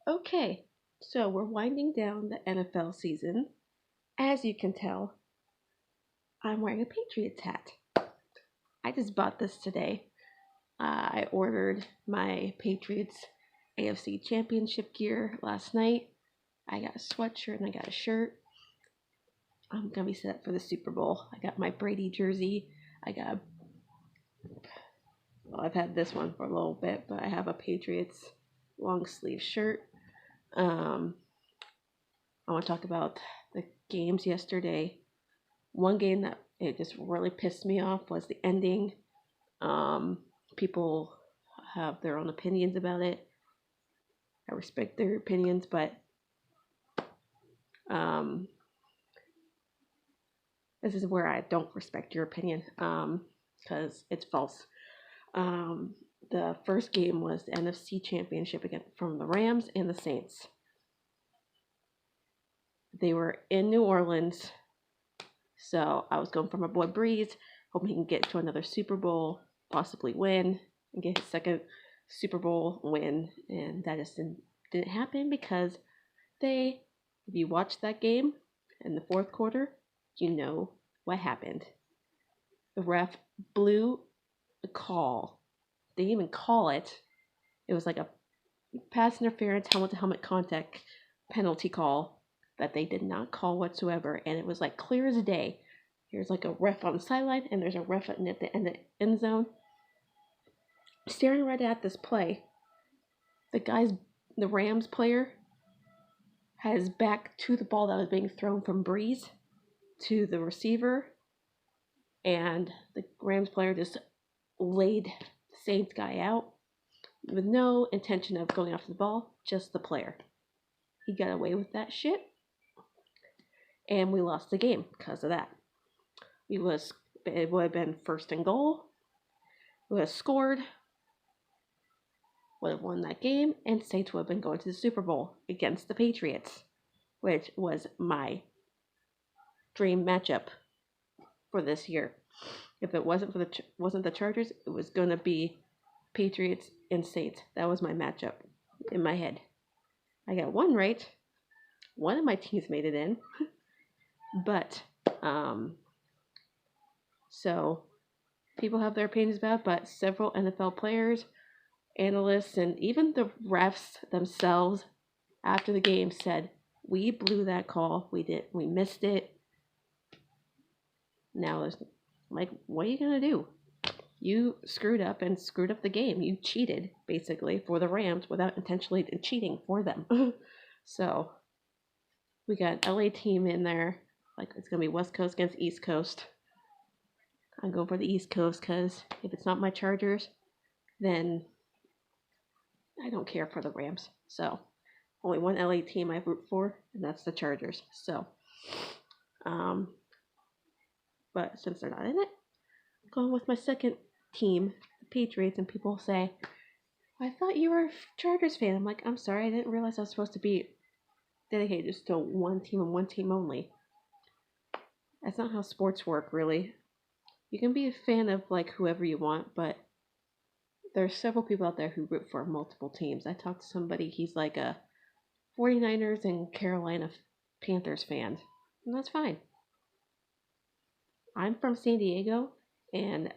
Okay, so we're winding down the NFL season. As you can tell, I'm wearing a Patriots hat. I just bought this today. I ordered my Patriots AFC Championship gear last night. I got a sweatshirt and I got a shirt. I'm gonna be set up for the Super Bowl. I got my Brady jersey. I got, well, I've had this one for a little bit, but I have a Patriots long sleeve shirt. Um, I want to talk about the games yesterday. One game that it just really pissed me off was the ending. Um, People have their own opinions about it. I respect their opinions, but um, this is where I don't respect your opinion because it's false. Um, the first game was the NFC Championship again from the Rams and the Saints. They were in New Orleans, so I was going for my boy Breeze, hoping he can get to another Super Bowl, possibly win, and get his second Super Bowl win. And that just didn't happen because if you watch that game in the fourth quarter, you know what happened. The ref blew the call. They didn't even call it. It was like a pass interference, helmet to helmet contact penalty call that they did not call whatsoever. And it was like clear as day. Here's like a ref on the sideline, and there's a ref at the end zone staring right at this play. The Rams player had his back to the ball that was being thrown from Breeze to the receiver, and the Rams player just laid the Saints guy out with no intention of going after the ball, just the player. He got away with that shit, and we lost the game because of that. It would have been first and goal. We would have scored, would have won that game, and Saints would have been going to the Super Bowl against the Patriots, which was my dream matchup for this year. If it wasn't the Chargers, it was gonna be Patriots and Saints. That was my matchup in my head. I got one right. One of my teams made it in, but so people have their opinions about it, but several NFL players, analysts, and even the refs themselves after the game said, "We blew that call. We missed it." Now it's like, what are you gonna do? You screwed up and screwed up the game. You cheated basically for the Rams without intentionally cheating for them. So we got an LA team in there. Like it's gonna be West Coast against East Coast. I go for the East Coast because if it's not my Chargers, then I don't care for the Rams. So only one LA team I root for, and that's the Chargers. So, um, but since they're not in it, I'm going with my second team, the Patriots, and people say, "I thought you were a Chargers fan." I'm like, "I'm sorry, I didn't realize I was supposed to be dedicated just to one team and one team only." That's not how sports work, really. You can be a fan of like whoever you want, but there's several people out there who root for multiple teams. I talked to somebody, he's like a 49ers and Carolina Panthers fan, and that's fine. I'm from San Diego, and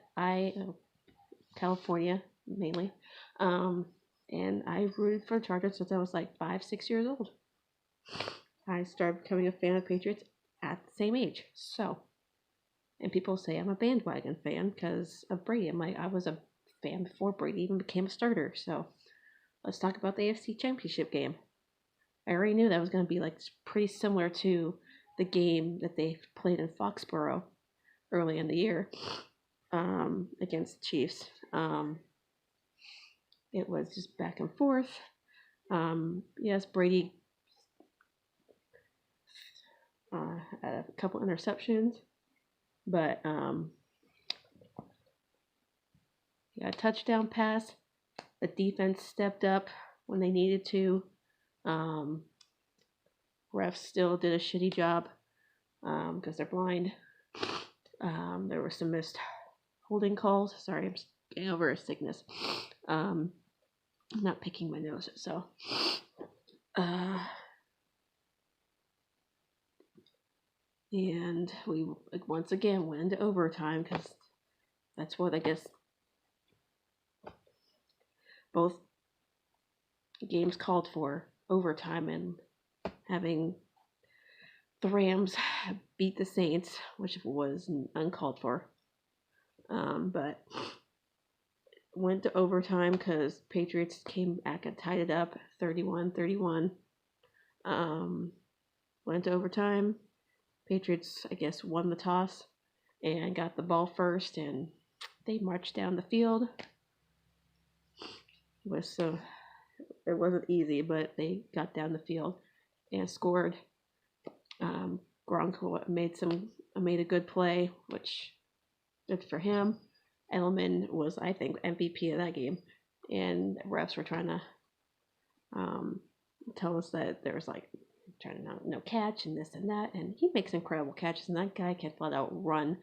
California mainly, and I rooted for the Chargers since I was like 5, 6 years old. I started becoming a fan of Patriots at the same age, so. And people say I'm a bandwagon fan because of Brady. I'm like, I was a fan before Brady even became a starter. So let's talk about the AFC Championship game. I already knew that was going to be like pretty similar to the game that they played in Foxborough early in the year against the Chiefs. It was just back and forth. Yes, Brady had a couple interceptions, but he got a touchdown pass. The defense stepped up when they needed to. Um, Refs still did a shitty job because they're blind. There were some missed holding calls. Sorry, I'm getting over a sickness. I'm not picking my nose, so And we once again went into overtime because that's what I guess both games called for, overtime, and having the Rams beat the Saints, which was uncalled for. But went to overtime because Patriots came back and tied it up 31-31. Went to overtime. Patriots, I guess, won the toss and got the ball first, and they marched down the field. It wasn't easy, but they got down the field and scored. Gronk made a good play, which good for him. Edelman was, I think, MVP of that game, and refs were trying to tell us that there was like trying to no catch and this and that, and he makes incredible catches, and that guy can flat out run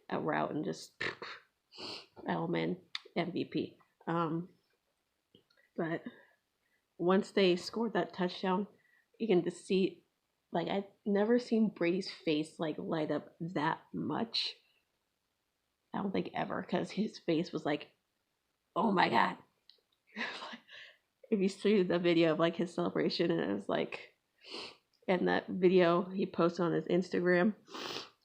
a route and just Edelman MVP. But once they scored that touchdown, you can just see, like, I've never seen Brady's face like light up that much. I don't think ever, because his face was like, oh my god. If you see the video of like his celebration, and it was like, and that video he posted on his Instagram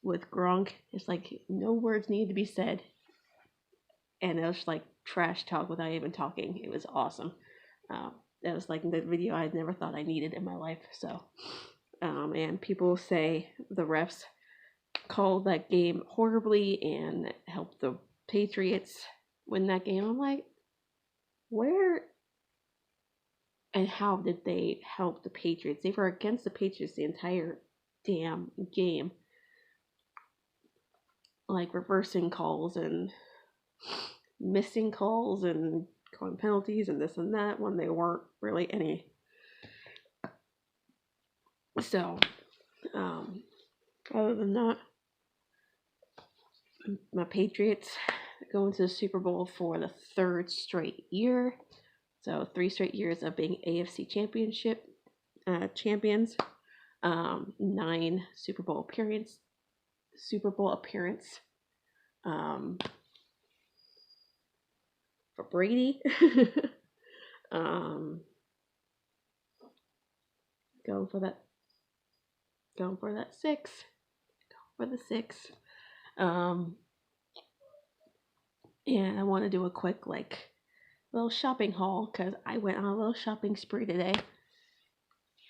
with Gronk, it's like no words need to be said, and it was like trash talk without even talking. It was awesome. That was like the video I never thought I needed in my life. So, and people say the refs called that game horribly and helped the Patriots win that game. I'm like, where and how did they help the Patriots? They were against the Patriots the entire damn game. Like reversing calls and missing calls and calling penalties and this and that when they weren't really any. So, other than that, my Patriots going to the Super Bowl for the third straight year. So 3 straight years of being AFC Championship champions. 9 Super Bowl appearance. For Brady. Going for that 6. Going for the 6. And I want to do a quick little shopping haul because I went on a little shopping spree today.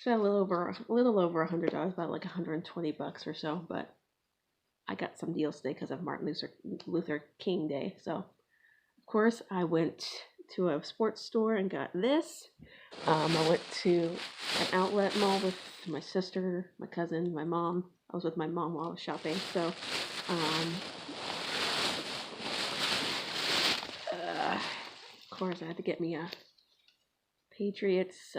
Spent a little over $100, about like $120 or so, but I got some deals today because of Martin Luther King Day. So of course I went to a sports store and got this. I went to an outlet mall with my sister, my cousin, my mom. I was with my mom while I was shopping. So of course I had to get me a Patriots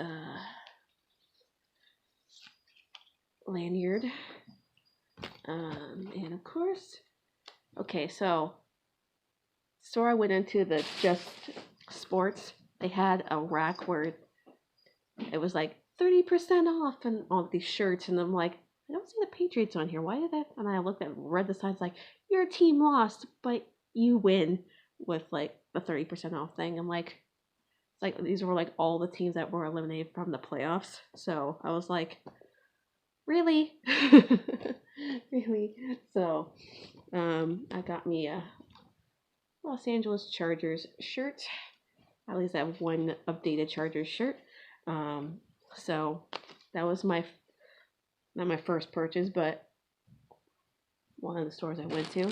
lanyard. And of course, okay, so the store I went into, the Just Sports, they had a rack where it was like 30% off and all these shirts, and I'm like, I don't see the Patriots on here. Why did that? And I read the signs like, your team lost, but you win, with like the 30% off thing. I'm like, it's like these were like all the teams that were eliminated from the playoffs. So I was like, really? Really? So I got me a Los Angeles Chargers shirt. At least I have one updated Chargers shirt. So that was not my first purchase, but one of the stores I went to.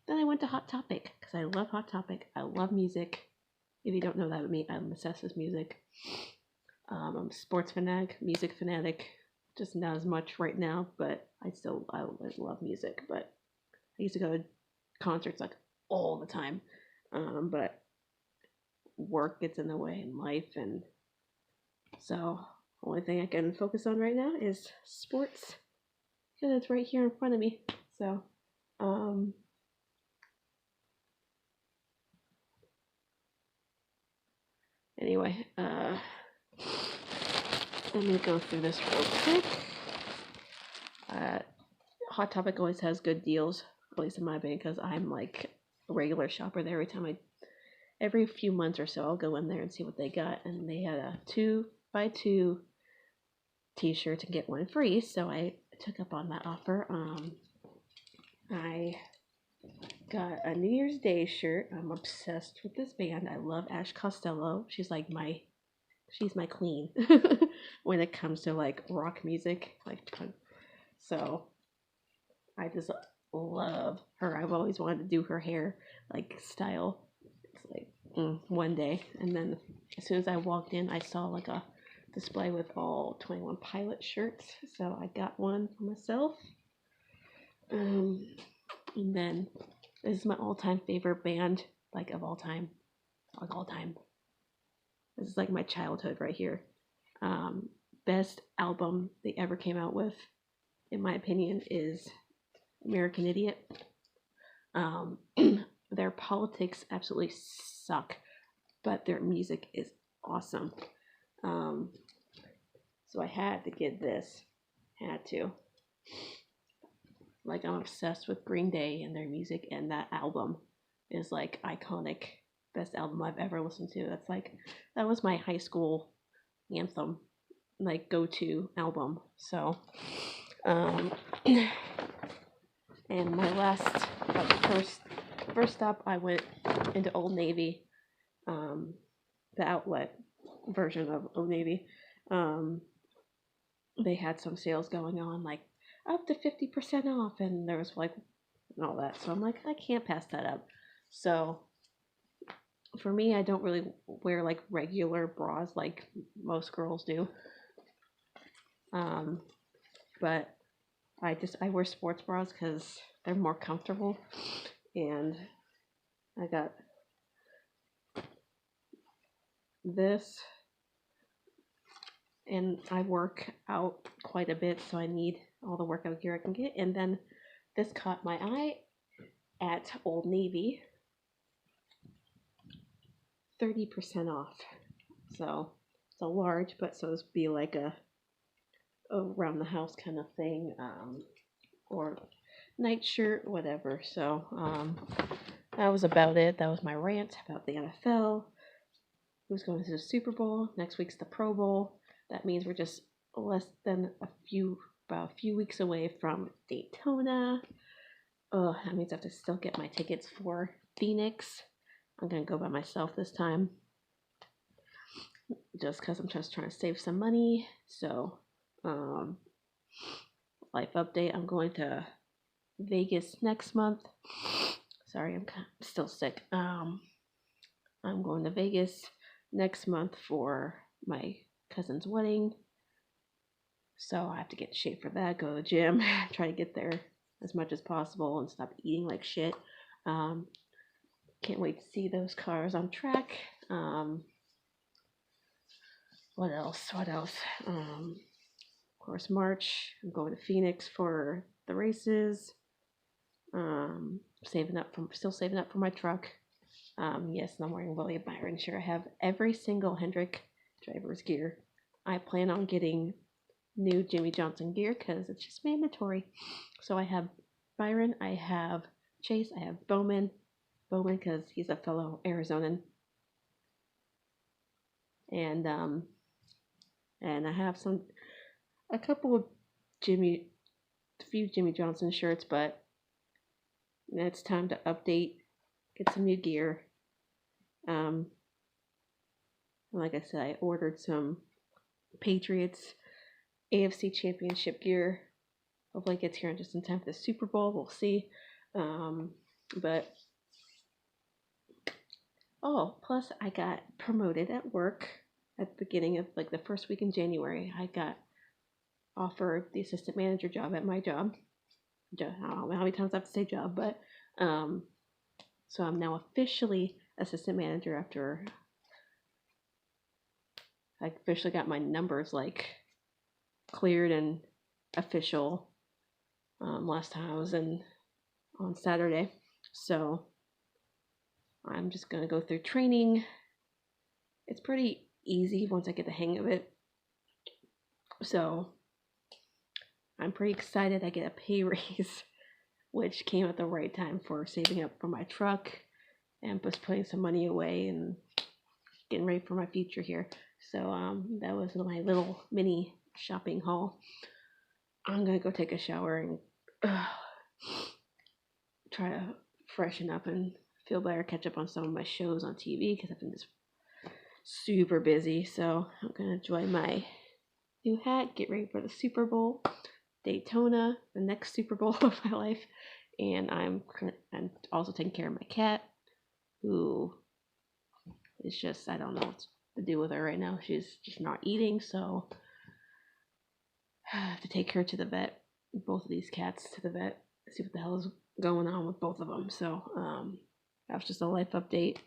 Then I went to Hot Topic because I love Hot Topic. I love music. If you don't know that about me, I'm obsessed with music. I'm a sports fanatic, music fanatic. Just not as much right now, but I love music. But I used to go to concerts like all the time. But work gets in the way in life, and so the only thing I can focus on right now is sports because it's right here in front of me. So anyway, let me go through this real quick. Hot Topic always has good deals, at least in my opinion, because I'm like a regular shopper there. Every few months or so, I'll go in there and see what they got. And they had a 2-buy-2 t-shirts and get one free, so I took up on that offer. I got a New Year's Day shirt. I'm obsessed with this band. I love Ash Costello. She's my queen when it comes to like rock music. So I just love her. I've always wanted to do her hair like style. It's like one day. And then as soon as I walked in, I saw like a display with all 21 Pilot shirts. So I got one for myself. And then this is my all-time favorite band, like of all time. Like all time. This is like my childhood right here. Best album they ever came out with, in my opinion, is American Idiot. Their politics absolutely suck, but their music is awesome. So I had to get this. Had to. Like, I'm obsessed with Green Day and their music, and that album is like iconic. Best album I've ever listened to. That was my high school anthem, like go-to album. So, and my first stop, I went into Old Navy, the outlet version of Old Navy. They had some sales going on, like up to 50% off, and there was like and all that. So I'm like, I can't pass that up. So for me, I don't really wear like regular bras like most girls do. But I wear sports bras because they're more comfortable, and I got this, and I work out quite a bit, so I need all the workout gear I can get. And then this caught my eye at Old Navy, 30% off. So it's a large, but so this would be like a around the house kind of thing, or night shirt, whatever. So that was about it. That was my rant about the NFL. Who's going to the Super Bowl? Next week's the Pro Bowl. That means we're just less than about a few weeks away from Daytona. That means I have to still get my tickets for Phoenix. I'm gonna go by myself this time, just because I'm just trying to save some money. So, life update: I'm going to Vegas next month. Sorry, I'm still sick. I'm going to Vegas next month for my cousin's wedding. So I have to get in shape for that, go to the gym, try to get there as much as possible and stop eating like shit. Can't wait to see those cars on track. What else? Of course, March, I'm going to Phoenix for the races. Still saving up for my truck. Yes, and I'm wearing William Byron shirt. I have every single Hendrick driver's gear. I plan on getting new Jimmy Johnson gear because it's just mandatory. So I have Byron, I have Chase, I have Bowman because he's a fellow Arizonan, and I have a couple of few Jimmy Johnson shirts, but it's time to update, get some new gear. Like I said, I ordered some Patriots AFC Championship gear. Hopefully it gets here just in time for the Super Bowl. We'll see. Plus I got promoted at work at the beginning of like the first week in January. I got offered the assistant manager job at my job. I don't know how many times I have to say job, but so I'm now officially assistant manager after I officially got my numbers like cleared and official last time I was on Saturday. So I'm just gonna go through training. It's pretty easy once I get the hang of it. So I'm pretty excited I get a pay raise, which came at the right time for saving up for my truck and just putting some money away and getting ready for my future here. So that was my little mini shopping haul. I'm gonna go take a shower and try to freshen up and feel better, catch up on some of my shows on TV because I've been just super busy. So I'm gonna enjoy my new hat, get ready for the Super Bowl, Daytona, the next Super Bowl of my life, and I'm also taking care of my cat, who is just, I don't know what to do with her right now. She's just not eating, so I have to take her to the vet. Both of these cats to the vet. See what the hell is going on with both of them. So that was just a life update.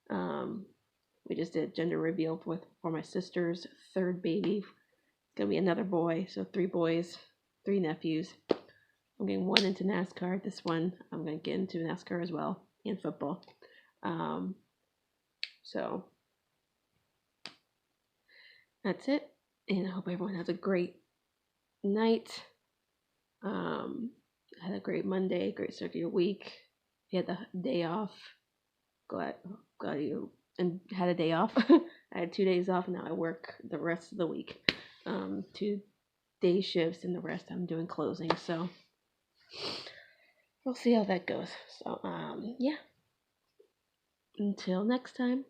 We just did gender reveal for my sister's third baby. It's gonna be another boy, so 3 boys, 3 nephews. I'm getting one into NASCAR. This one I'm gonna get into NASCAR as well and football. So that's it, and I hope everyone has a great night. Had a great Monday, great start to your week. If you had the day off, glad you and had a day off. I had 2 days off, and now I work the rest of the week. 2 day shifts, and the rest I'm doing closing. So we'll see how that goes. So yeah. Until next time.